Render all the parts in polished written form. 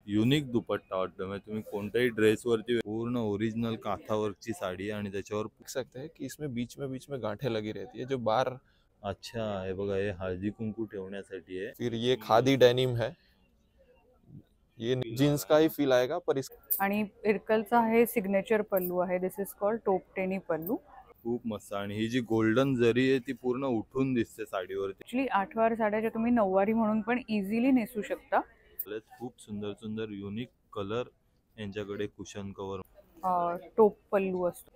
Unique दुपट्टा वाटतो, म्हणजे तुम्ही कोणत्याही ड्रेसवरती पूर्ण ओरिजिनल काथावरची साडी आणि त्याच्यावर देख सकते हैं कि इसमें बीच में गांठें लगी रहती है जो बार। अच्छा हे बघा, हे हळदी कुंकू ठेवण्यासाठी आहे। फिर ये खादी डेनिम है, ये जीन्स का ही फील आएगा पर इस आणि इरकलचा हे सिग्नेचर पल्लू आहे। दिस इज कॉल्ड टोपटेनी पल्लू। खूप मस्त। आणि ही जी गोल्डन जरी आहे ती पूर्ण उठून दिसते साडीवरती। ॲक्च्युली 8 साड्याच्या तुम्ही 9वारी म्हणून पण इझिली नेसू शकता। खूप सुंदर सुंदर युनिक कलर यांच्याकडे कुशन कव्हर टोप पल्लू असतो,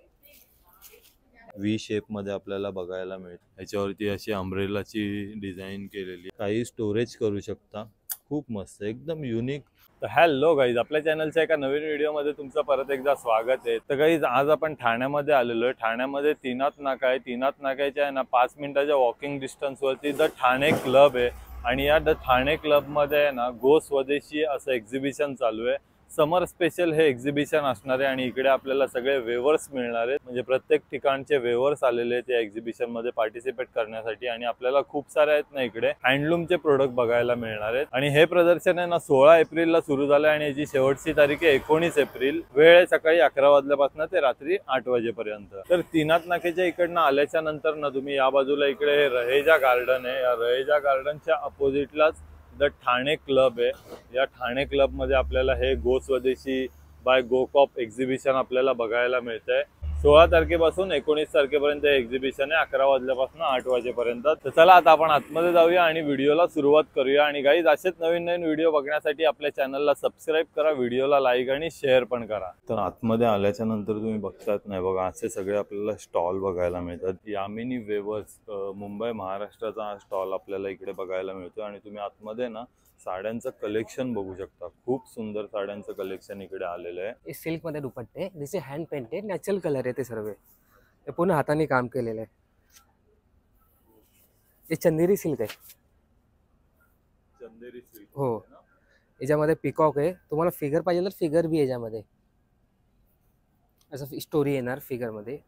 व्ही शेप मध्ये आपल्याला बघायला मिळते। ह्याच्यावरती अशी अम्ब्रेलाची डिझाईन केलेली, काही स्टोरेज करू शकता। खूप मस्त, एकदम युनिक। तर हॅलो गाईज, आपल्या चॅनलच्या एका नवीन व्हिडिओमध्ये तुमचं परत एकदा स्वागत आहे। तर गाईज आज आपण ठाण्यामध्ये आलेलो आहे। ठाण्यामध्ये तीनाथ नाका आहे। तीनाथ नाक्याच्या आहे ना 5 मिनिटाच्या वॉकिंग डिस्टन्सवरती द ठाणे क्लब आहे। आणि या द ठाणे क्लबमध्ये आहे ना गो स्वदेशी असं एक्झिबिशन चालू आहे। समर स्पेशल हे एक्झिबिशन असणार आहे आणि इकडे आपल्याला सगळे वेवर्स मिळणार आहेत। म्हणजे प्रत्येक ठिकाणचे वेवर्स आलेले आहेत या एक्झिबिशन मध्ये पार्टिसिपेट करण्यासाठी। आणि आपल्याला खूप सारे आहेत ना इकडे हँडलूमचे प्रोडक्ट बघायला मिळणार आहेत। आणि हे प्रदर्शन आहे ना 16 एप्रिलला सुरू झालं आणि याची शेवटची तारीख आहे 19 एप्रिल। वेळ आहे सकाळी 11 वाजल्यापासून ते रात्री 8 वाजेपर्यंत। तर तीनाथ नाक्याच्या इकडनं आल्याच्या नंतर ना तुम्ही या बाजूला इकडे रहेजा गार्डन आहे। या रहेजा गार्डनच्या अपोजिटलाच द ठाणे क्लब आहे। या ठाणे क्लब मध्ये आपल्याला हे गो स्वदेशी बाय गोकॉप एक्झिबिशन आपल्याला बघायला मिळतंय। 16 तारखेपासून 19 तारखेपर्यंत हे एक्झिबिशन आहे, 11 वाजल्यापासून 8 वाजेपर्यंत। तर चला आता आपण आतमध्ये जाऊया आणि व्हिडिओला सुरुवात करूया। आणि गाईज असेच नवीन नवीन व्हिडिओ बघण्यासाठी आपल्या चॅनलला सबस्क्राईब करा, व्हिडिओला लाईक आणि शेअर पण करा। तर आतमध्ये आल्याच्या नंतर तुम्ही बघतात नाही बघा, असे सगळे आपल्याला स्टॉल बघायला मिळतात। यामिनी वेवर्स मुंबई महाराष्ट्राचा हा स्टॉल आपल्याला इकडे बघायला मिळतो। आणि तुम्ही आतमध्ये ना साड्यांचं कलेक्शन बघू शकता। खूप सुंदर साड्यांचं कलेक्शन इकडे आलेलं आहे। सिल्क मध्ये दुपट्टे जसे हँड पेंटेड नॅचरल कलर आहे ते सर्व, हे पूर्ण हाताने काम केलेलं आहे। हे चंदेरी सिल्क आहे। चंदेरी सिल्क हो, याच्यामध्ये पिकॉक आहे। तुम्हाला फिगर पाहिजे तर फिगर बी याच्यामध्ये असं स्टोरी येणार फिगर मध्ये।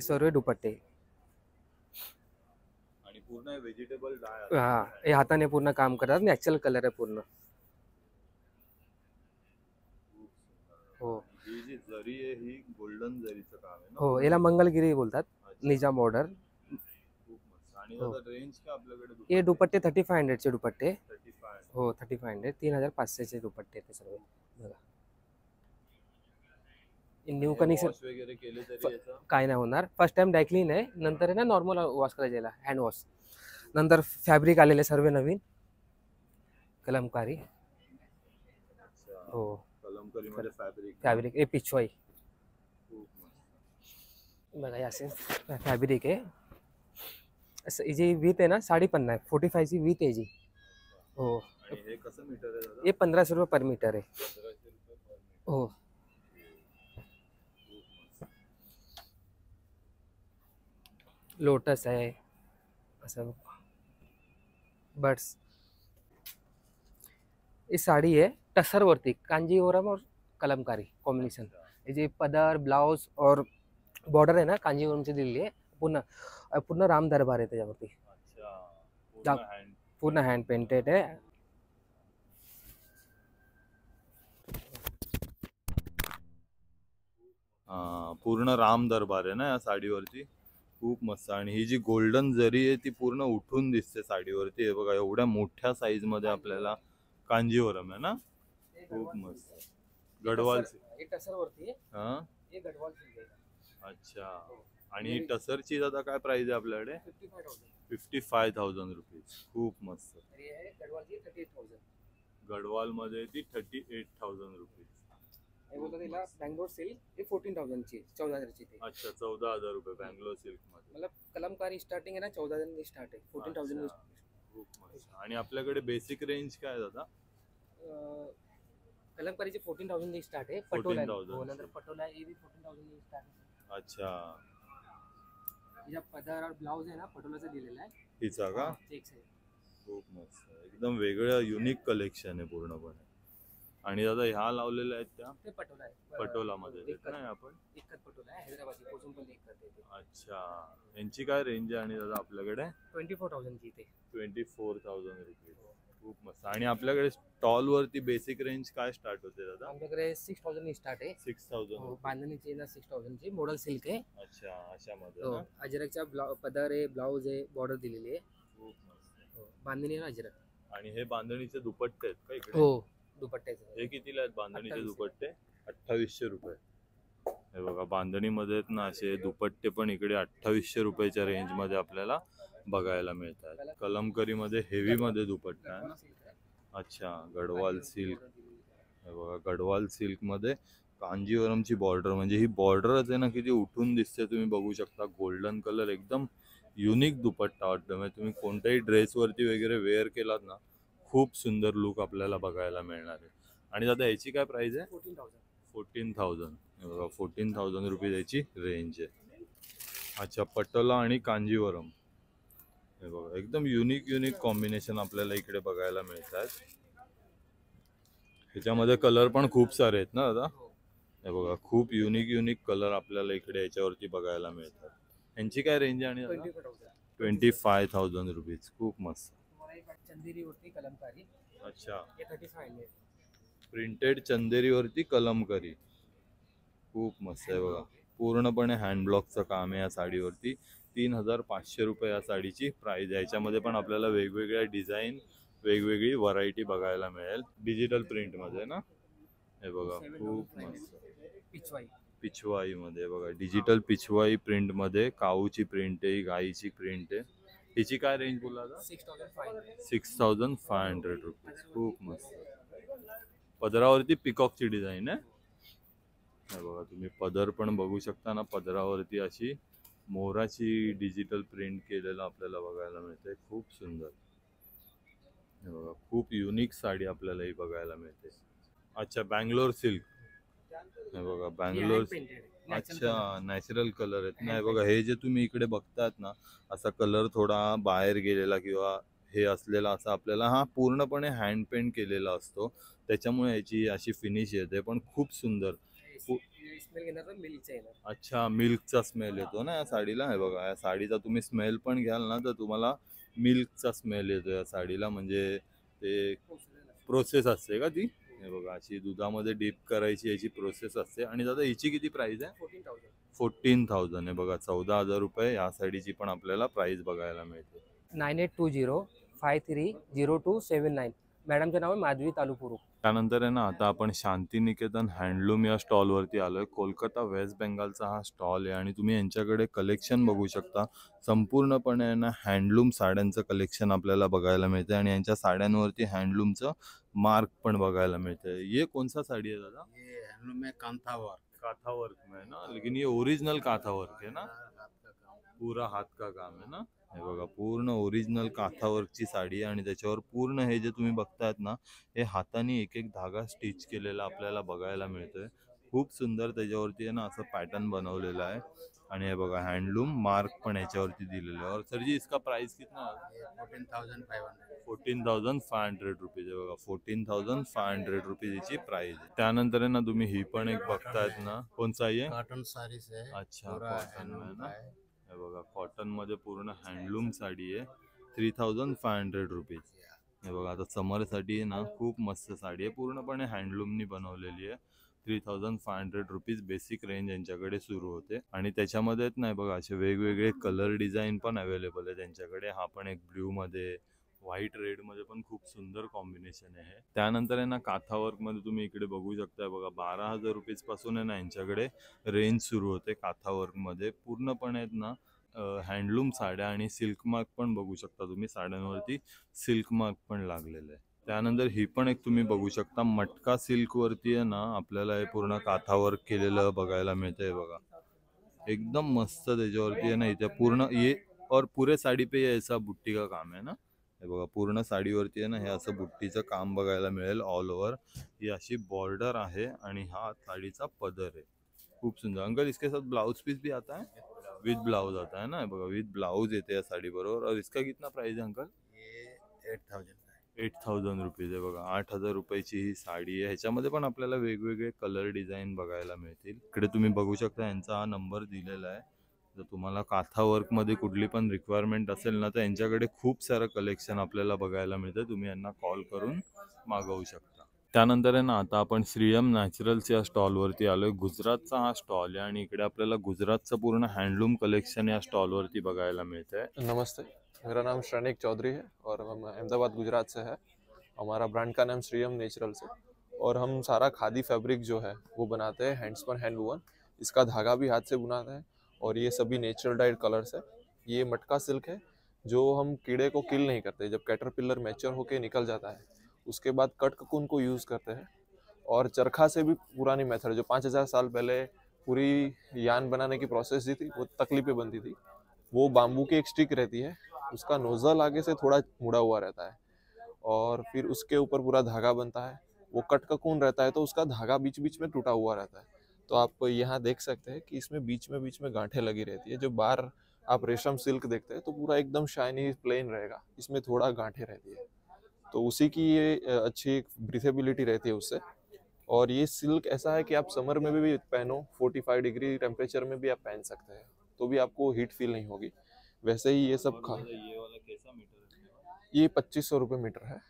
सर्व दुपट्टे आणि पूर्ण व्हेजिटेबल डाय, हा हे हाताने पूर्ण काम करतात, नॅचरल कलर आहे पूर्ण। हो ही जी जरी आहे ही गोल्डन जरीचं काम आहे ना। हो, याला मंगलगिरी बोलतात, निजाम बॉर्डर। खूप मस्त। आणि आता रेंज का आपल्याकडे हे दुपट्टे 3500 चे दुपट्टे। 35 हो 3500, 3500 चे दुपट्टे ते सर्व बघा। न्यू कनेक्शन वगैरे केले तरी याचा काय नाही होणार। फर्स्ट टाइम डायक्लीन आहे, नंतर आहे ना नॉर्मल वॉश करायला हँड वॉश। नंतर फॅब्रिक आलेले सर्व नवीन कलमकारी। हो कलमकारी मध्ये फॅब्रिक हे पिछवाई खूप मस्त बघा, असे फॅब्रिक आहे। असं जी वीथ आहे ना 5.5 आहे, 45 ची वीथ आहे जी। हो आणि हे कसं मीटर आहे दादा? हे 1500 रुपये पर मीटर आहे। 1500 रुपये पर मीटर। हो लोटस आहे असं बर्ड्स। ही साडी आहे टसर वरती, कांजीवरम और कलमकारी कॉम्बिनेशन। ये जी पदर ब्लाउज और बॉर्डर आहे ना कांजीवरमची दिलेली आहे। पूर्ण पूर्ण राम दरबार आहे त्याच्यावरती। अच्छा, पूर्ण हँड पेंटेड आहे। पूर्ण राम दरबार आहे ना या साडीवरती। खूप मस्त। आणि ही जी गोल्डन जरी आहे ती पूर्ण उठून दिसते साडीवरती। हे बघा, एवढ्या मोठ्या साईज मध्ये आपल्याला कांजीवरम आहे ना। खूप मस्त। गडवाल टसर वरती हा, हे गडवाल सिल्क आहे। अच्छा। आणि टसरची दादा काय प्राइस आहे आपल्याकडे? 55,000 रुपीज। खूप मस्त। गडवाल मध्ये ती 38,000 रुपीज। बँगलोर सिल्क हे 14,000 ची, 14,000 ची। अच्छा, 14,000 रुपये बँगलोर सिल्क मध्ये। मतलब कलमकारी स्टार्टिंग आहे ना 14,000 नी स्टार्ट आहे, 14,000 खूप मस्त। आणि आपल्याकडे बेसिक रेंज काय दादा? कलमकारीची 14,000 नी स्टार्ट आहे। पटोला 14,000 नंतर पटोला हे भी 14,000 नी स्टार्ट आहे। अच्छा, या पदर और ब्लाउज आहे ना पटोलाचा दिलेला आहे हिचा का? चेक्स आहे। खूप मस्त, एकदम वेगळं युनिक कलेक्शन आहे पूर्णपणे। आणि दादा ह्या लावलेल्या आहेत त्या ते पटोला आहे, पटोला मध्ये नाही आपण इक्कत पटोला आहे, हैदराबादी पोचून पण इक्कत आहे। अच्छा, यांची काय रेंज आहे आणि दादा आपल्याकडे? 24,000 ची ते। 24,000 रुपये। खूप मस्त. आणि आपल्याकडे स्टॉल वरती बेसिक रेंज काय स्टार्ट होते दादा? आमच्याकडे 6000 स्टार्ट आहे. 6000. बांधणीची ना 6000 ची मॉडेल सिल्क आहे. अच्छा, अशामध्ये हो, ना? अजरकच्या पदर आहे, ब्लाऊज आहे, बॉर्डर दिलेली आहे. खूप मस्त. हो, बांधणी आहे ना अजरक. आणि हे बांधणीचे दुपट्टे आहेत का इकडे? हो, दुपट्ट्याचे. हे कितीला आहेत बांधणीचे 2800. दुपट्टे? 2800 रुपये. हे बघा बांधणीमध्ये आहेत ना असे दुपट्टे पण इकडे 2800 रुपयाच्या रेंज मध्ये आपल्याला बघायला मिळतात. कलमकरी मध्ये हेवी मध्ये दुपट्टा आहे. अच्छा, गडवाल सिल्क. हे बघा गडवाल सिल्क मध्ये कांजीवरमची बॉर्डर, म्हणजे ही बॉर्डरच आहे ना किती उठून दिसते, तुम्ही बघू शकता. गोल्डन कलर, एकदम युनिक दुपट्टा वाटतं. म्हणजे तुम्ही कोणत्याही ड्रेसवरती वगैरे वेअर केलात ना, खूप सुंदर लुक आपल्याला बघायला मिळणार आहे. आणि दादा याची काय प्राइस आहे? 14,000. हे बघा 14,000 रुपये याची रेंज आहे. अच्छा, पटोला आणि कांजीवरम. हे बघा एकदम युनिक कॉम्बिनेशन आपल्याला इकडे बघायला मिळतात. ह्याच्यामध्ये कलर पण खूप सारे आहेत ना दादा? हे बघा खूप युनिक कलर आपल्याला इकडे याच्यावरती बघायला मिळतात. यांची काय रेंज आहे? आणि 25,000 रुपीज. खूप मस्त. चंदेरीवरती कलमकारी. अच्छा, हे 35 आहे. प्रिंटेड चंदेरीवरती कलमकारी. खूप मस्त आहे बघा. पूर्णपणे हँडब्लॉकचं काम आहे या साडीवरती. 3,500 रुपये या साडीची प्राइस आहे. याच्यामध्ये पण आपल्याला वेगवेगळ्या डिझाईन, वेगवेगळी व्हरायटी बघायला मिळेल. डिजिटल प्रिंट मध्ये ना. हे बघा खूप मस्त. पिचवाई. पिछवाई मध्ये बघा, डिजिटल पिछवाई प्रिंट मध्ये काऊची प्रिंट आहे, गाईची प्रिंट आहे. हिची काय रेंज बोलला आता? 6500. 6,500 रुपीज. खूप मस्त. पदरावरती पिकॉकची डिझाईन आहे. हे बघा तुम्ही पदर पण बघू शकता ना, पदरावरती अशी मोराची डिजिटल प्रिंट केलेलं आपल्याला बघायला मिळते. खूप सुंदर. हे बघा खूप युनिक साडी आपल्याला ही बघायला मिळते. अच्छा, बँगलोर सिल्क. हे बघा बँगलोर. अच्छा, नॅचरल कलर आहेत ना. हे बघा हे जे तुम्ही इकडे बघतायत ना, असा कलर थोडा बाहेर गेलेला किंवा हे असलेला असा आपल्याला हा पूर्णपणे हँड पेंट केलेला असतो, त्याच्यामुळे याची अशी फिनिश येते. पण खूप सुंदर. स्मेल घेणार तर मिल्कचा येणार. अच्छा, मिल्कचा स्मेल येतो ना या साडीला. हे बघा या साडीचा तुम्ही स्मेल पण घ्याल ना तर तुम्हाला मिल्कचा स्मेल येतो या साडीला. म्हणजे ते प्रोसेस असते का ती? हे बघा अशी दुधामध्ये डीप करायची याची प्रोसेस असते. आणि दादा हिची किती प्राइस आहे? 14,000. 14,000 आहे बघा. 14,000 रुपये या साडीची पण आपल्याला प्राइस बघायला मिळते. 9820530279. मॅडमचं नाव आहे माधवी तालुपुरू. त्यानंतर आहे ना आता आपण शांतिनिकेतन हँडलूम या स्टॉलवरती आलोय. कोलकाता वेस्ट बेंगालचा हा स्टॉल आहे आणि तुम्ही यांच्याकडे कलेक्शन बघू शकता. संपूर्णपणे आहे ना हँडलूम साड्यांचं कलेक्शन आपल्याला बघायला मिळते आणि यांच्या साड्यांवरती हँडलूमचं मार्क पण बघायला मिळते. ये कौन सा साड़ी है दादा? ये हैंडलूम में कांथा वर्क। काथा वर्क में है ना, लेकिन ये ओरिजिनल काथा वर्क है ना, हाथ का काम। पूरा हात का काम आहे ना. हे बघा पूर्ण ओरिजिनल काथा वर्कची साडी आहे आणि त्याच्यावर पूर्ण हे जे तुम्ही बघतायत ना, हे हाताने एक एक धागा स्टिच केलेला आपल्याला बघायला मिळतोय. खूप सुंदर त्याच्यावरती आहे ना असं पॅटर्न बनवलेलं आहे. आणि हे बघा हँडलूम मार्क पण याच्यावरती दिलेलं आहे. और सर जी इसका प्राइस कितना है? ये 14,500। 14,500 रुपीज आहे बघा. 14,500 रुपीज याची प्राइस आहे. त्यानंतर आहे ना तुम्ही ही पण एक बघतायत ना, कोणचा आहे? कॉटन साड़ी से अच्छा, पूरा कॉटन में हैंडलूम ना. का है। हे बघा कॉटन मध्ये पूर्ण हँडलूम साडी आहे. 3,500 रुपीज. हे बघा आता समरसाठी आहे ना खूप मस्त साडी आहे. पूर्णपणे हँडलूमनी बनवलेली आहे. 3,500 रुपीज बेसिक रेंज यांच्याकडे सुरू होते. आणि त्याच्यामध्येच नाही बघा असे वेगवेगळे कलर डिझाईन पण अवेलेबल आहे त्यांच्याकडे. हा पण एक ब्ल्यू मध्ये, व्हाईट रेड मध्ये पण खूप सुंदर कॉम्बिनेशन आहे. त्यानंतर आहे ना काथा वर्क मध्ये तुम्ही इकडे बघू शकताय बघा 12,000 रुपीज पासून आहे ना यांच्याकडे रेंज सुरू होते काथा वर्क मध्ये. पूर्णपणे आहेत ना हँडलूम साड्या आणि सिल्क मार्क पण बघू शकता तुम्ही. साड्यांवरती सिल्क मार्क पण लागलेलं आहे. त्यानंतर ही पण एक तुम्ही बघू शकता मटका सिल्क वरती आहे ना आपल्याला हे पूर्ण काथा वर्क केलेलं बघायला मिळतंय बघा. एकदम मस्त त्याच्यावरती आहे ना इथे पूर्ण ये, और पूरे साडी पे ये ऐसा बुट्टी का काम है ना. हे बघा पूर्ण साडीवरती आहे ना हे असं बुट्टीचं काम बघायला मिळेल ऑल ओव्हर. ही अशी बॉर्डर आहे आणि हा साडीचा पदर आहे. खूप सुंदर. अंकल इसके साथ ब्लाउज पीस भी आता है? विद ब्लाउज आता है ना. हे बघा विद ब्लाउज येते या साडी बरोबर. और इसका कितना प्राइस है अंकल? ये 8,000 का है। 8,000 रुपीज आहे बघा. 8,000 रुपयाची ही साडी आहे. ह्याच्यामध्ये पण आपल्याला वेगवेगळे कलर डिझाईन बघायला मिळतील. इकडे तुम्ही बघू शकता यांचा हा नंबर दिलेला आहे. जर तुम्हाला काथा वर्कमध्ये कुठली पण रिक्वायरमेंट असेल ना, तर यांच्याकडे खूप सारं कलेक्शन आपल्याला बघायला मिळतं. तुम्ही यांना कॉल करून मागवू शकता. त्यानंतर आहे ना, आता आपण श्रीयम नॅचरल्स या स्टॉलवरती आलो आहे. गुजरातचा हा स्टॉल आहे आणि इकडे आपल्याला गुजरातचं पूर्ण हँडलूम कलेक्शन या स्टॉलवरती बघायला मिळतं आहे. नमस्ते, मेरा नाम श्रेनिक चौधरी है और हम अहमदाबाद गुजरात से है। हमारा ब्रांड का नाम श्रीयम नेचुरल्स है और हम सारा खादी फैब्रिक जो है वो बनाते हैं हैंड्स पर हैंड वूवन। इसका धागा भी हाथ से बुनाते हैं और ये सभी नेचुरल डाइड कलर्स है। ये मटका सिल्क है जो हम कीड़े को किल नहीं करते। जब कैटरपिलर मैच्योर होके निकल जाता है उसके बाद कट ककून को यूज़ करते हैं। और चरखा से भी पुरानी मेथड जो 5000 साल पहले पूरी यान बनाने की प्रोसेस जी थी, वो तकली पे बनती थी। वो बाम्बू की एक स्टिक रहती है, उसका नोजल आगे से थोड़ा मुड़ा हुआ रहता है और फिर उसके ऊपर पूरा धागा बनता है। वो कट ककून रहता है तो उसका धागा बीच बीच में टूटा हुआ रहता है। तो आप यहाँ देख सकते हैं कि इसमें बीच में गांठें लगी रहती है। जो बाहर आप रेशम सिल्क देखते हैं तो पूरा एकदम शाइनी प्लेन रहेगा, इसमें थोड़ा गांठें रहती है। तो उसी की ये अच्छी ब्रीथेबिलिटी रहती है उससे। और ये सिल्क ऐसा है कि आप समर में भी पहनो, 45 डिग्री टेम्परेचर में भी आप पहन सकते हैं तो भी आपको हीट फील नहीं होगी। वैसे ही ये सब ये वाला कैसा मीटर है? ये 2500 रुपये मीटर है।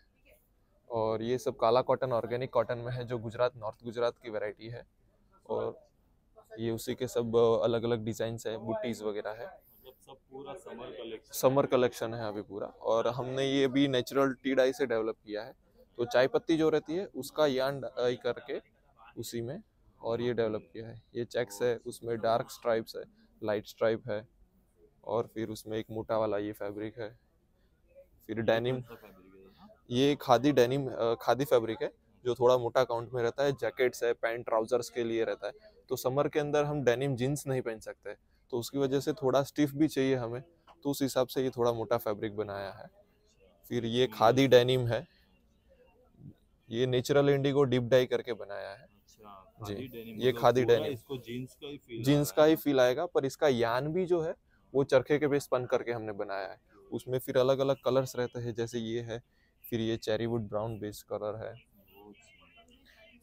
और ये सब काला कॉटन ऑर्गेनिक कॉटन में है जो गुजरात नॉर्थ गुजरात की वैरायटी है। और ये उसी के सब अलग अलग डिजाइन्स है, बुट्टीज वगैरह है। मतलब सब पूरा समर कलेक्शन है अभी पूरा। और हमने ये भी नेचुरल टी डाई से डेवलप किया है। तो चाय पत्ती जो रहती है उसका यार्न डाई करके उसी में और ये डेवलप किया है। ये चेक्स है, उसमें डार्क स्ट्राइप्स है, लाइट स्ट्राइप है और फिर उसमें एक मोटा वाला ये फैब्रिक है। फिर डेनिम, ये खादी डेनिम खादी फैब्रिक है जो थोड़ा मोटा काउंट में रहता है। जैकेट्स है, पैंट ट्राउजर्स के लिए रहता है। तो समर के अंदर हम डेनिम जीन्स नहीं पहन सकते तो उसकी वजह से थोड़ा स्टिफ भी चाहिए हमें, तो उस हिसाब से ये थोड़ा मोटा फैब्रिक बनाया है। फिर ये खादी डेनिम है, ये नेचुरल इंडिगो डिप डाई करके बनाया है। जी, ये खादी डेनिम, इसको जीन्स का ही फील आएगा पर इसका यान भी जो है वो चरखे के पे स्पन करके हमने बनाया है। उसमें फिर अलग अलग कलर्स रहते हैं, जैसे ये है, फिर ये चेरीवुड ब्राउन बेस कलर है,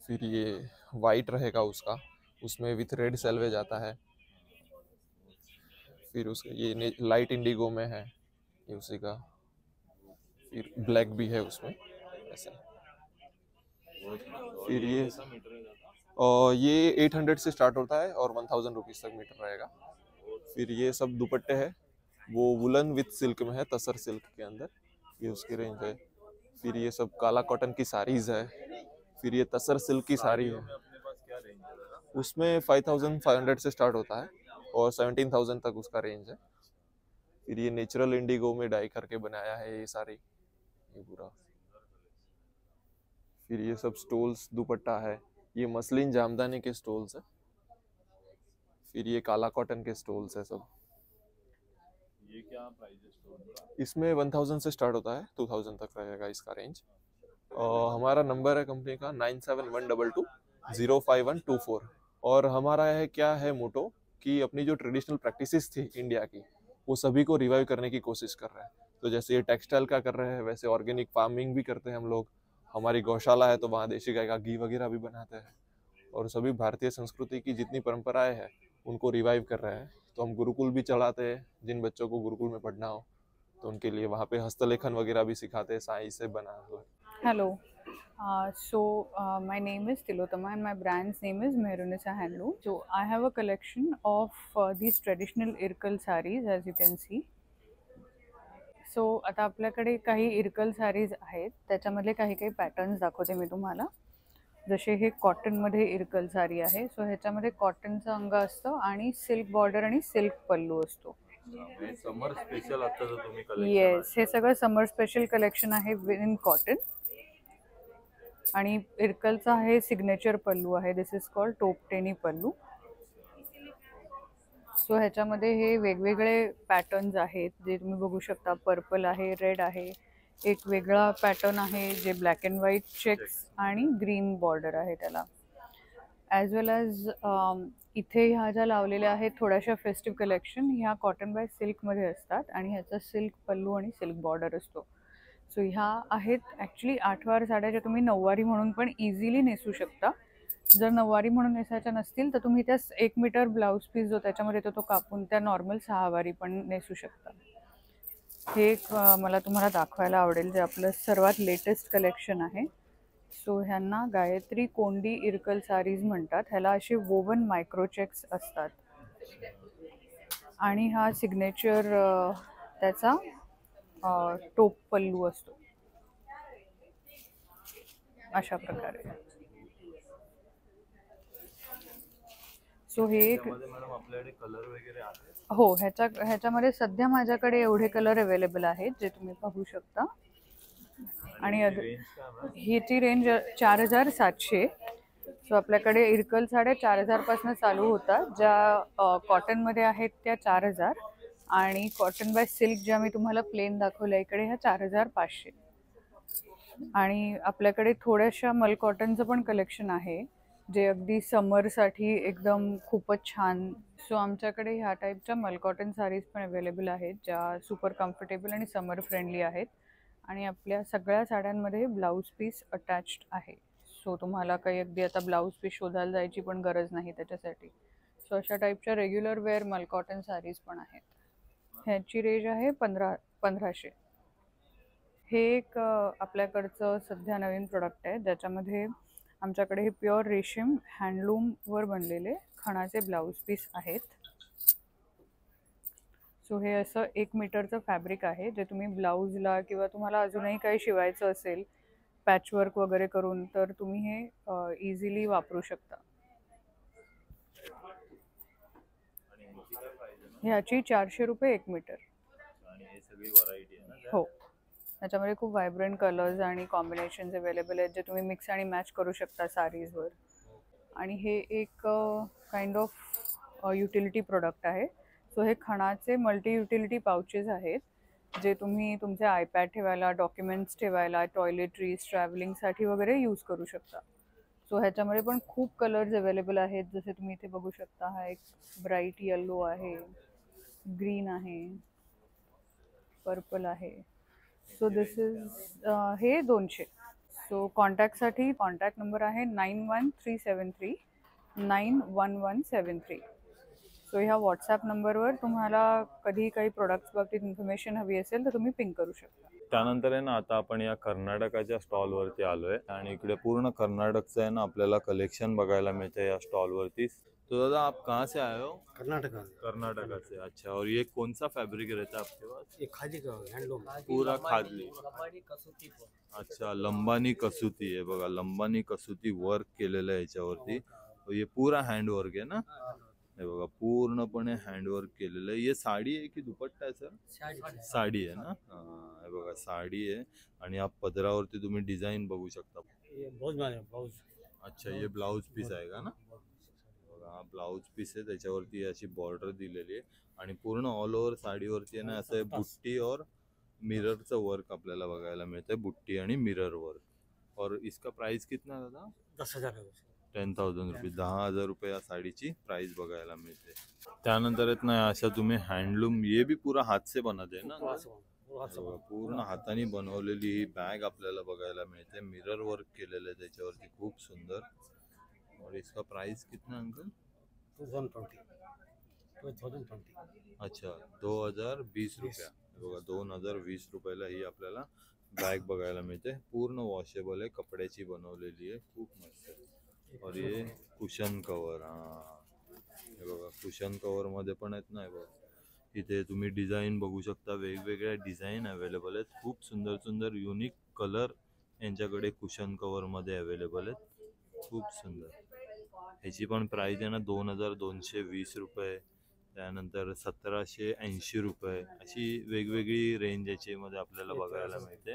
फिर ये वाइट रहेगा उसका, उसमें विथ रेड सेल्वेज आता है। फिर उसके ये लाइट इंडिगो में है ये उसी का, फिर ब्लैक भी है उसमें ऐसे। फिर ये 800 से स्टार्ट होता है और 1000 रुपीज़ तक मीटर रहेगा। फिर ये सब दुपट्टे हैं, वो वुलन विथ सिल्क में है, तसर सिल्क के अंदर, ये उसकी रेंज है। फिर ये सब काला कॉटन की साड़ीज है। फिर ये तसर सिल्क की साड़ी है, उसमें 5500 से स्टार्ट होता है और 17000 तक उसका रेंज है। फिर ये नेचुरल इंडिगो में डाई करके बनाया है ये साड़ी, ये पूरा। फिर ये सब स्टोल्स दुपट्टा है, ये मसलिन जामदानी के स्टोल्स है। फिर ये काला कॉटन के स्टोल्स है सब। ये क्या प्राइस? इसमें 1000 से स्टार्ट होता है, 2000 तक रहेगा इसका रेंज। और हमारा नंबर है कंपनी का 9712205124। और हमारा है क्या है मोटो कि अपनी जो ट्रेडिशनल प्रैक्टिसेस थी इंडिया की वो सभी को रिवाइव करने की कोशिश कर रहे हैं। तो जैसे ये टेक्सटाइल का कर रहे हैं वैसे ऑर्गेनिक फार्मिंग भी करते हैं हम लोग। हमारी गौशाला है तो वहाँ देशी गाय का घी वगैरह भी बनाते हैं और सभी भारतीय संस्कृति की जितनी परंपराएं हैं उनको रिवाइव कर रहे हैं। तो हम गुरुकुल भी चलाते हैं, जिन बच्चों को गुरुकुल में पढ़ना हो तो उनके लिए वहाँ पे हस्तलेखन वगैरह भी सिखाते हैं, साई से बना हुआ। Hello. My name is Tilotama and my brand's name is Mehrunisa Handloom. So I have a collection of these traditional Irkal sarees, as you can see. So आता आपल्याकडे काही इरकल सारीज आहेत, त्याच्यामधले काही काही पॅटर्न्स दाखवते मी तुम्हाला. जसे हे कॉटनमध्ये इरकल साडी आहे. सो ह्याच्यामध्ये कॉटनचं अंग असतं आणि सिल्क बॉर्डर आणि सिल्क पल्लू असतो. समर स्पेशल आता जो तुम्ही collection येस, हे सगळं समर स्पेशल कलेक्शन आहे इन कॉटन. आणि इरकलचा हे सिग्नेचर पल्लू आहे. दिस इज कॉल्ड टोपटेनी पल्लू. सो ह्याच्यामध्ये हे वेगवेगळे पॅटर्न्स आहेत जे तुम्ही बघू शकता. पर्पल आहे, रेड आहे, एक वेगळा पॅटर्न आहे जे ब्लॅक अँड व्हाईट चेक्स आणि ग्रीन बॉर्डर आहे त्याला. ॲज वेल ॲज इथे ह्या ज्या लावलेल्या आहेत थोड्याशा फेस्टिव्ह कलेक्शन, ह्या कॉटन बाय सिल्कमध्ये असतात आणि ह्याचा सिल्क पल्लू आणि सिल्क बॉर्डर असतो. सो ह्या आहेत ॲक्च्युली 8 वार साड्या ज्या तुम्ही 9 वारी म्हणून पण इझिली नेसू शकता. जर नऊवारी म्हणून नेसायच्या नसतील तर तुम्ही त्या 1 मीटर ब्लाऊज पीस जो त्याच्यामध्ये येतो तो कापून त्या नॉर्मल 6 वारी पण नेसू शकता. हे एक मला तुम्हाला दाखवायला आवडेल जे आपलं सर्वात लेटेस्ट कलेक्शन आहे. सो ह्यांना गायत्री कोंडी इरकल सारीज म्हणतात. ह्याला असे वोवन मायक्रोचेक्स असतात आणि हा सिग्नेचर त्याचा टोप पल्लू असतो अशा प्रकारे. सो हे एक मॅडम आपल्याकडे कलर वगैरे आहे? हो, ह्याच्यामध्ये सध्या माझ्याकडे एवढे कलर अवेलेबल आहेत जे तुम्ही पाहू शकता. आणि ह्याची रेंज 4700. सो आपल्याकडे इरकल साड्या 4000 पासून चालू होतात. ज्या कॉटनमध्ये आहेत त्या 4000 आणि कॉटन बाय सिल्क ज्या मी तुम्हाला प्लेन दाखवल्या इकडे ह्या 4500. आणि आपल्याकडे थोड्याशा मल कॉटनचं पण कलेक्शन आहे जे अगदी समरसाठी एकदम खूपच छान. सो आमच्याकडे ह्या टाईपच्या मल कॉटन साडीज पण अवेलेबल आहेत ज्या सुपर कम्फर्टेबल आणि समर फ्रेंडली आहेत आणि आपल्या सगळ्या साड्यांमध्ये ब्लाऊज पीस अटॅच्ड आहे. सो तुम्हाला काही अगदी आता ब्लाऊज पीस शोधायला जायची पण गरज नाही त्याच्यासाठी. सो अशा टाईपच्या रेग्युलर वेअर मल कॉटन साडीज पण आहेत. ह्याची रेंज आहे 1500. हे एक आपल्याकडचं सध्या नवीन प्रोडक्ट आहे ज्याच्यामध्ये आमच्याकडे हे प्युअर रेशीम हँडलूमवर बनलेले खणाचे ब्लाऊज पीस आहेत. सो हे असं 1 मीटरचं फॅब्रिक आहे जे तुम्ही ब्लाऊजला किंवा तुम्हाला अजूनही काही शिवायचं असेल पॅचवर्क वगैरे करून तर तुम्ही हे इझिली वापरू शकता. ह्याची 400 रुपये 1 मीटर. आणि हे सगळी व्हरायटी आहे ना? हो, त्याच्यामध्ये खूप व्हायब्रंट कलर्स आणि कॉम्बिनेशन्स अवेलेबल आहेत जे तुम्ही मिक्स आणि मॅच करू शकता साडीजवर. आणि हे एक काइंड ऑफ युटिलिटी प्रोडक्ट आहे. सो हे खणाचे मल्टी युटिलिटी पाउचेस आहेत जे तुम्ही तुमचे आयपॅड ठेवायला, डॉक्युमेंट्स ठेवायला, टॉयलेटरीज, ट्रॅव्हलिंगसाठी वगैरे यूज करू शकता. सो ह्याच्यामध्ये पण खूप कलर्स अवेलेबल आहेत जसे तुम्ही इथे बघू शकता. हा एक ब्राईट येलो आहे, ग्रीन आहे, पर्पल आहे. सो दिस इज हे 200. सो कॉन्टॅक्टसाठी कॉन्टॅक्ट नंबर आहे 91373 91173. सो ह्या व्हॉट्सॲप नंबरवर तुम्हाला कधी काही प्रोडक्ट्स बाबतीत इन्फॉर्मेशन हवी असेल तर तुम्ही पिंग करू शकता. त्यानंतर आहे ना आता आपण या कर्नाटकाच्या स्टॉलवरती आलोय आणि इकडे पूर्ण कर्नाटकचं आहे ना आपल्याला कलेक्शन बघायला मिळतं या स्टॉलवरती. तो दादा आप कहाँ से आए हो? कर्नाटका कर्नाटका से. अच्छा, और ये कौन सा फैब्रिक रहता है आपके पास? ये खादी का हैंडलूम पूरा खादली. अच्छा, लंबानी कसुती आहे बघा. लंबानी कसुती वर्क केलेलं आहे याच्यावरती. ये पूरा हँड वर्क आहे ना? हे बघा पूर्णपणे हँडवर्क केलेलं आहे. हे साडी आहे की दुपट्टा आहे सर? साडी आहे ना? हे बघा साडी आहे आणि या पदरावरती तुम्ही डिझाईन बघू शकता. अच्छा, हे ब्लाउज पीस आहे का ना? बघा हा ब्लाउज पीस आहे त्याच्यावरती अशी बॉर्डर दिलेली आहे आणि पूर्ण ऑल ओव्हर साडीवरती आहे ना असं बुट्टी और मिररचं वर्क आपल्याला बघायला मिळतंय. बुट्टी आणि मिरर वर्क. और इसका प्राइस कितना है दादा? 10,000 10,000 रुपये. 10,000 रुपये या साडीची प्राइस बघायला मिळते. त्यानंतर येत ना अशा तुम्ही हँडलूम, ये भी पूरा हाथ से बनत आहे ना? पूर्ण हाताने बनवलेली ही बॅग आपल्याला बघायला मिळते. मिरर वर्क केलेलं आहे त्याच्यावरती खूप सुंदर. और इसका प्राइस कितना अंकल? 2020. अच्छा, 2020 रुपया. बघा 2020 रुपयाला ही आपल्याला बॅग बघायला मिळते. पूर्ण वॉशेबल आहे, कपड्याची बनवलेली आहे, खूप मस्त आहे. और ये कुशन कवर. हे बघा कुशन कवर मध्ये पण आहेत ना. हे बघा इथे तुम्ही डिझाईन बघू शकता. वेगवेगळ्या डिझाईन अवेलेबल आहेत. खूप सुंदर सुंदर युनिक कलर यांच्याकडे कुशन कवर मध्ये अवेलेबल आहेत. खूप सुंदर. ह्याची पण प्राइस आहे ना 2220 रुपये. त्यानंतर 1780 रुपये. अशी वेगवेगळी रेंज याच्यामध्ये आपल्याला बघायला मिळते.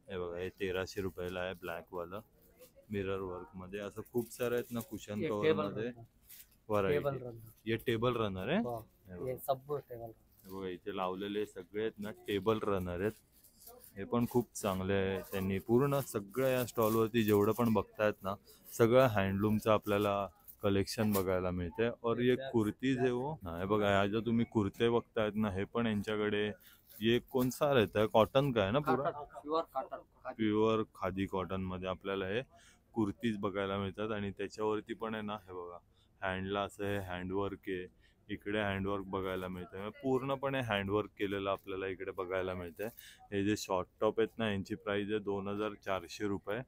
हे बघा हे 1300 रुपयाला आहे ब्लॅकवालं मिरर वर्क मध्ये. असं खूप सारे आहेत ना कुशन कवर मध्ये व्हरायटी. हे टेबल रनर आहे. हे बघा इथे लावलेले सगळे आहेत ना टेबल रनर आहेत. हे पण खूप चांगले आहे. त्यांनी पूर्ण सगळं या स्टॉलवरती जेवढं पण बघतायत ना सगळं हँडलूमचं आपल्याला कलेक्शन बघायला मिळते. और ये कुर्तीज आहे वो. हे बघा ह्या ज्या तुम्ही कुर्ते बघतायत ना हे पण यांच्याकडे. ये कौन सा रहता है? कॉटन का है ना पूरा? प्युअर खादी कॉटन मध्ये आपल्याला हे कुर्तीज बघायला मिळतात आणि त्याच्यावरती पण आहे ना हे बघा हँडला असं हे हँडवर्क आहे, इकडे हँडवर्क बघायला मिळतं आहे, पूर्णपणे हँडवर्क केलेलं आपल्याला इकडे बघायला मिळतं आहे। हे जे शॉर्ट टॉप आहेत ना यांची प्राइस है 2400 रुपये।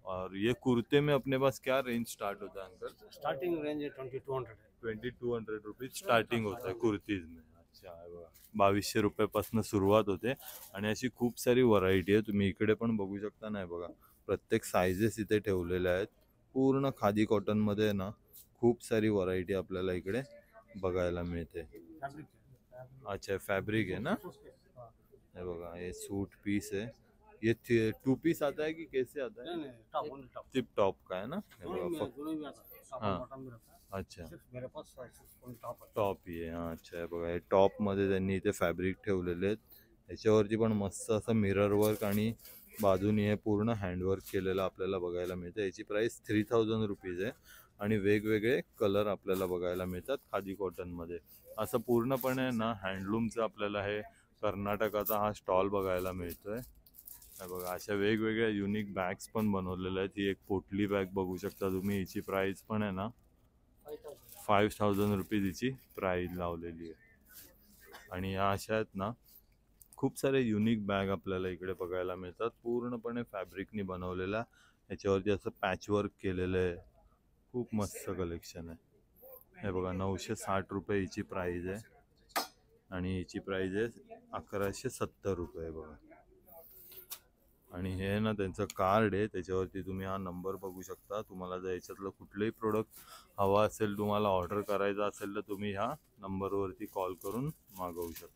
और ये कुर्ते में अपने पास क्या रेंज स्टार्ट होता है अंकल? स्टार्टिंग रेंज 2200 है। 2200 रुपीज स्टार्टिंग होता है कुर्तीज में। अच्छा आहे बघा 2200 रुपयापासून सुरुवात होते आणि अशी खूप सारी व्हरायटी आहे, तुम्ही इकडे पण बघू शकता नाही बघा प्रत्येक साइजेस इथे ठेवलेल्या आहेत। पूर्ण खादी कॉटन मध्ये ना खूप सारी व्हरायटी आपल्याला इकडे बघायला मिळते। अच्छा फैब्रिक है ना, ये बघा ये सूट पीस है, ये 2 पीस आता है कि कैसे आता है? नहीं टॉप ओनली टॉप। सिर्फ टॉप का है ना, ये दोनों बघा में भी आता है, टॉप हाँ। और बॉटम भी रहता है। अच्छा सिर्फ मेरे पास ओनली टॉप है। टॉप ही आहे हा। अच्छा हे बघा हे टॉप मध्ये त्यांनी इथे फॅब्रिक ठेवलेले आहेत, याच्यावरती पण मस्त असं मिरर वर्क आणि बाजूनी हे पूर्ण हँडवर्क केलेलं आपल्याला बघायला मिळतं। याची प्राइस 3000 रुपीज आहे आणि वेगवेगळे कलर आपल्याला बघायला मिळतात खादी कॉटन मध्ये। असं पूर्णपणे ना हँडलूमचं आपल्याला हे कर्नाटकाचा हा स्टॉल बघायला मिळतोय। हे बघा अशा वेगवेगळ्या युनिक बॅग्स पण बनवलेल्या आहेत। ही एक पोटली बॅग बघू शकता तुम्ही, हिची प्राइस पण आहे ना 5000 रुपीज हिची प्राइस लावलेली आहे। आणि ह्या अशा आहेत ना खूप सारे युनिक बॅग आपल्याला इकडे बघायला मिळतात, पूर्णपणे फॅब्रिकनी बनवलेला, याच्यावरती असं पॅचवर्क केलेलं आहे, खूप मस्त कलेक्शन आहे। हे बघा 960 रुपये हिची प्राइस आहे आणि हिची प्राइस आहे 1170 रुपये बघा। आणि हे ना त्यांचं कार्ड आहे, त्याच्यावरती तुम्ही हा नंबर बघू शकता। तुम्हाला जर याच्यातलं कुठलंही प्रोडक्ट हवा असेल, तुम्हाला ऑर्डर करायचा असेल तर तुम्ही ह्या नंबरवरती कॉल करून मागवू शकता।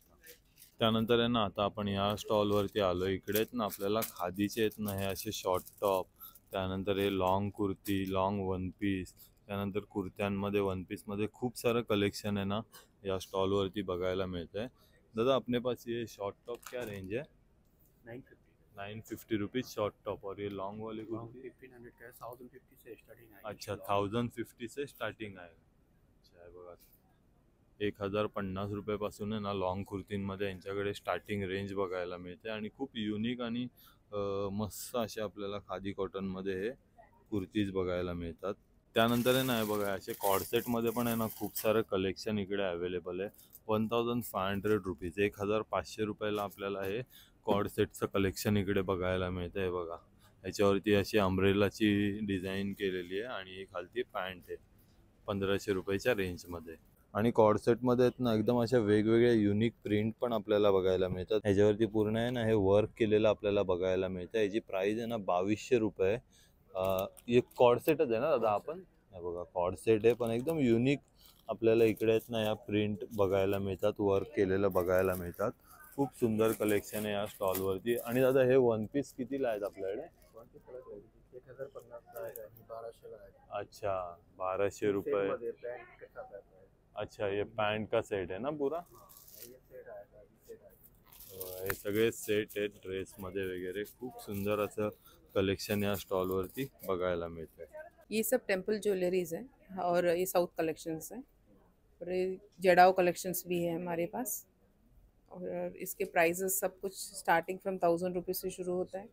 त्यानंतर आहे ना आता आपण ह्या स्टॉलवरती आलो, इकडे आहेत ना आपल्याला खादीचे आहेत ना हे असे शॉर्ट टॉप, त्यानंतर हे long kurti, long one piece, त्यानंतर कुर्त्यांमध्ये वन पीसमध्ये खूप सारं कलेक्शन है ना या स्टॉलवरती बघायला मिळतं आहे। दादा अपने पास ये शॉर्ट टॉप क्या रेंज है? 950 रुपीज़ शॉर्ट टॉप। और ये लॉन्ग वाले कुर्ती 1500 का है, 1050 से स्टार्टिंग है। अच्छा 1050 से स्टार्टिंग आहे। अच्छा आहे बघा 1050 रुपयापासून आहे ना लॉंग कुर्तींमध्ये यांच्याकडे स्टार्टिंग रेंज बघायला मिळते आणि खूप युनिक आणि मस्त असे आपल्याला खादी कॉटनमध्ये हे कुर्तीज बघायला मिळतात। त्यानंतर आहे ना हे बघा असे कॉर्सेटमध्ये पण आहे ना खूप सारं कलेक्शन इकडे अवेलेबल आहे। 1500 रुपीज 1500 रुपयाला आपल्याला हे कॉर्सेटचं कलेक्शन इकडे बघायला मिळतं आहे बघा। याच्यावरती अशी अम्ब्रेलाची डिझाईन केलेली आहे आणि ही खालती पॅन्ट आहे 1500 रुपयाच्या रेंजमध्ये। आणि कॉर्सेटमध्ये आहेत ना एकदम अशा वेगवेगळ्या युनिक प्रिंट पण आपल्याला बघायला मिळतात, ह्याच्यावरती पूर्ण आहे ना हे वर्क केलेलं आपल्याला बघायला मिळतं। याची प्राइस आहे ना 2200 रुपये। एक कॉर्सेटच आहे ना दादा आपण, हे बघा कॉर्सेट आहे पण एकदम युनिक आपल्याला इकडे आहेत ना या प्रिंट बघायला मिळतात, वर्क केलेलं बघायला मिळतात। खूप सुंदर कलेक्शन आहे या स्टॉलवरती। आणि दादा हे वन पीस कितीला आहेत आपल्याकडे? 1050 है, 1200 है। अच्छा 1200 रुपये। अच्छा ये पैंट का सेट है ना पूरा? हे सगळे सेट आहेत ड्रेसमध्ये वगैरे, खूप सुंदर असं कलेक्शन या स्टॉलवरती बघायला मिळतं। ये सब टेम्पल ज्वेलरीज है और ये साउथ कलेक्शंस है और ये जड़ाओ कलेक्शंस भी है हमारे पास। और इसके प्राइजेस सब कुछ स्टार्टिंग फ्रॉम 1000 रुपीज़ से शुरू होता है।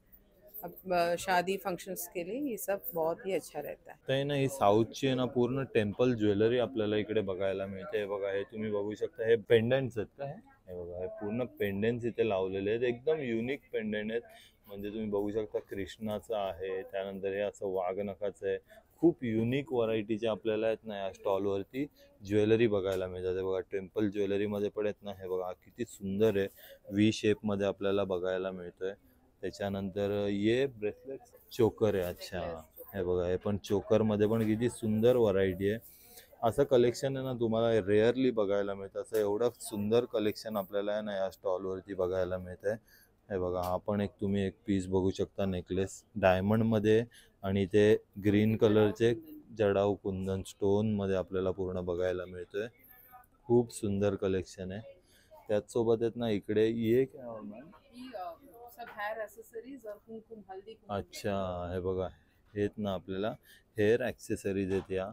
अब शादी फंक्शंस के लिए ये सब बहुत ही अच्छा रहता है। तर ना ही साऊथची आहे ना पूर्ण टेम्पल ज्वेलरी आपल्याला इकडे बघायला मिळते। हे बघा हे तुम्ही बघू शकता, हे पेंडंट्स आहेत का हे बघा हे पूर्ण पेंडंट्स इथे लावलेले आहेत, एकदम युनिक पेंडंट आहेत। म्हणजे तुम्ही बघू शकता कृष्णाचं आहे, त्यानंतर हे असं वाघनखाचं आहे, खूप युनिक व्हरायटीचे आपल्याला आहेत ना या स्टॉलवरती ज्वेलरी बघायला मिळतात। हे बघा टेम्पल ज्वेलरीमध्ये पण आहेत ना, हे बघा किती सुंदर आहे, व्ही शेपमध्ये आपल्याला बघायला मिळतोय। त्याच्यानंतर ये ब्रेसलेट चोकर आहे। अच्छा हे बघा हे पण चोकरमध्ये पण किती सुंदर व्हरायटी आहे। असं कलेक्शन आहे ना तुम्हाला रेअरली बघायला मिळतं, असं एवढं सुंदर कलेक्शन आपल्याला आहे ना या स्टॉलवरती बघायला मिळतं आहे। हे बघा हा पण एक तुम्ही एक पीस बघू शकता, नेकलेस डायमंडमध्ये आणि ते ग्रीन कलरचे जडाऊ कुंदन स्टोनमध्ये आपल्याला पूर्ण बघायला मिळतोय, खूप सुंदर कलेक्शन आहे। त्याचसोबत आहेत ना इकडे ये क्या मॅम? सब हेयर एक्सेसरीज और कुमकुम हल्दी। अच्छा हे बघा हेत ना आपल्याला हेअर ॲक्सेसरीज आहेत या,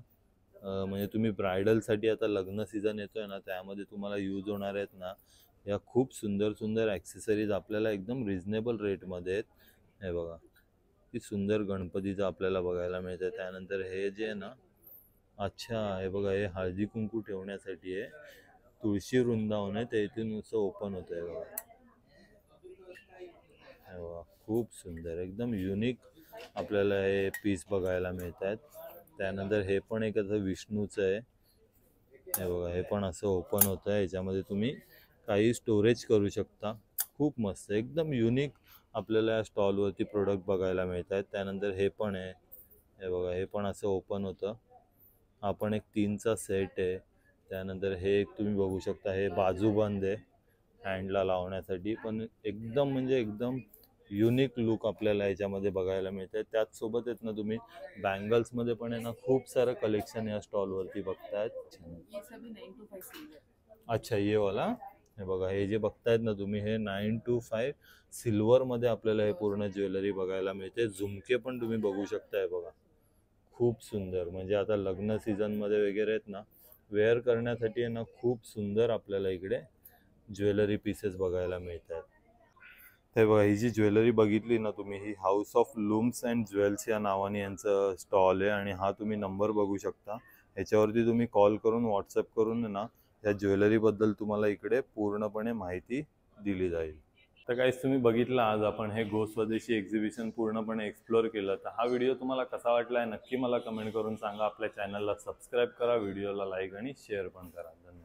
म्हणजे तुम्ही ब्रायडलसाठी आता लग्न सीझन येतोय ना त्यामध्ये तुम्हाला यूज होणार आहेत ना या खूप सुंदर सुंदर ॲक्सेसरीज आपल्याला एकदम रिजनेबल रेटमध्ये आहेत। हे बघा किती सुंदर गणपतीचं आपल्याला बघायला मिळतं. त्यानंतर हे जे आहे ना, अच्छा हे बघा, हे हळदी कुंकू ठेवण्यासाठी आहे. तुळशी वृंदावन आहे, ते इथून नुसतं ओपन होतं आहे बघा. हे बघा, खूप सुंदर एकदम युनिक आपल्याला हे पीस बघायला मिळत आहेत. त्यानंतर हे पण एक असं विष्णूचं आहे. हे बघा, हे पण असं ओपन होतं आहे. याच्यामध्ये तुम्ही काही स्टोरेज करू शकता. खूप मस्त एकदम युनिक आपल्याला या स्टॉलवरती प्रोडक्ट बघायला मिळत आहेत. त्यानंतर हे पण आहे. हे बघा, हे पण असं ओपन होतं. हा पण एक 3चा सेट आहे. त्यानंतर हे एक तुम्ही बघू शकता, हे बाजूबंद आहे हँडला लावण्यासाठी. पण एकदम म्हणजे एकदम युनिक लुक आपल्याला याच्यामध्ये बघायला मिळतं आहे. त्याचसोबत आहेत ना, तुम्ही बँगल्समध्ये पण आहे ना, खूप सारं कलेक्शन या स्टॉलवरती बघतायत. ये सभी 9 to 5 सिल्वर। अच्छा, ये वाला. हे बघा, हे जे बघतायत ना तुम्ही, हे 9 to 5 सिल्वरमध्ये आपल्याला हे पूर्ण ज्वेलरी बघायला मिळते. झुमके पण तुम्ही बघू शकताय बघा, खूप सुंदर. म्हणजे आता लग्न सीझनमध्ये वगैरे आहेत ना, वेअर करण्यासाठी आहे ना, खूप सुंदर आपल्याला इकडे ज्वेलरी पीसेस बघायला मिळत आहेत. हे बघा, ही जी ज्वेलरी बघितली ना तुम्ही, ही house of looms and jewels या नावाने यांचं स्टॉल आहे. आणि हा तुम्ही नंबर बघू शकता. ह्याच्यावरती तुम्ही कॉल करून व्हॉट्सअप करून आहे ना, या ज्वेलरीबद्दल तुम्हाला इकडे पूर्णपणे माहिती दिली जाईल. तर काहीच तुम्ही बघितलं, आज आपण हे गो स्वदेशी एक्झिबिशन पूर्णपणे एक्सप्लोअर केलं. तर हा व्हिडिओ तुम्हाला कसा वाटला आहे नक्की मला कमेंट करून सांगा. आपल्या चॅनलला सबस्क्राईब करा, व्हिडिओला लाईक आणि शेअर पण करा. धन्यवाद.